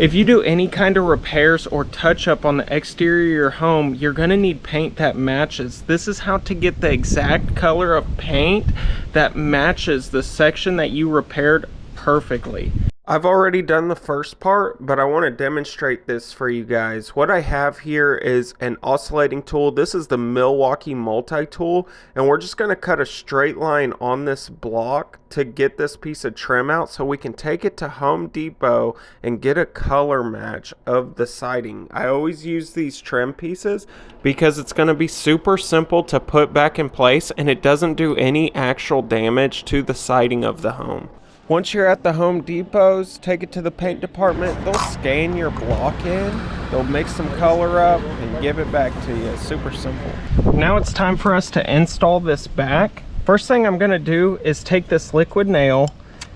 If you do any kind of repairs or touch up on the exterior of your home, you're gonna need paint that matches. This is how to get the exact color of paint that matches the section that you repaired perfectly. I've already done the first part, but I want to demonstrate this for you guys. What I have here is an oscillating tool. This is the Milwaukee multi-tool, and we're just going to cut a straight line on this block to get this piece of trim out so we can take it to Home Depot and get a color match of the siding. I always use these trim pieces because it's going to be super simple to put back in place, and it doesn't do any actual damage to the siding of the home. Once you're at the Home Depots, take it to the paint department. They'll scan your block in, they'll mix some color up, and give it back to you. Super simple. Now it's time for us to install this back. First thing I'm gonna do is take this liquid nail,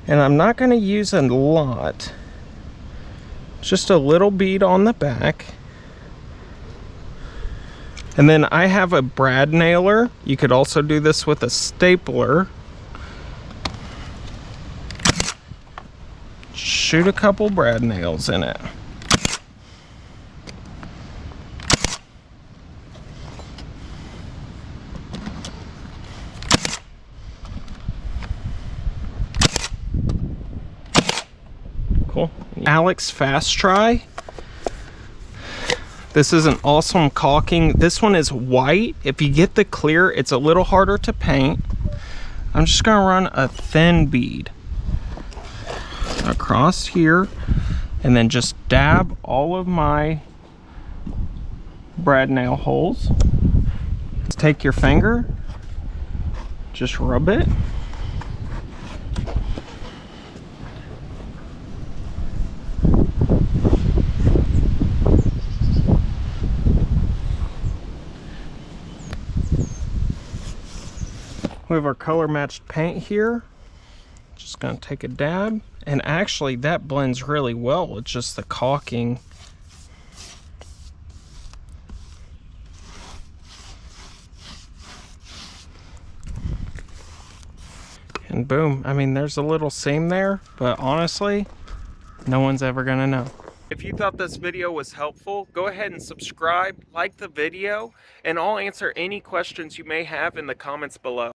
and I'm not gonna use a lot. Just a little bead on the back. And then I have a brad nailer. You could also do this with a stapler. Shoot a couple brad nails in it. Cool. Alex Fast Try. This is an awesome caulking. This one is white. If you get the clear, it's a little harder to paint. I'm just gonna run a thin bead across here and then just dab all of my brad nail holes. Just take your finger, just rub it. We have our color matched paint here. Just gonna take a dab, and actually that blends really well with just the caulking. And boom, I mean, there's a little seam there, but honestly, no one's ever gonna know. If you thought this video was helpful, go ahead and subscribe, like the video, and I'll answer any questions you may have in the comments below.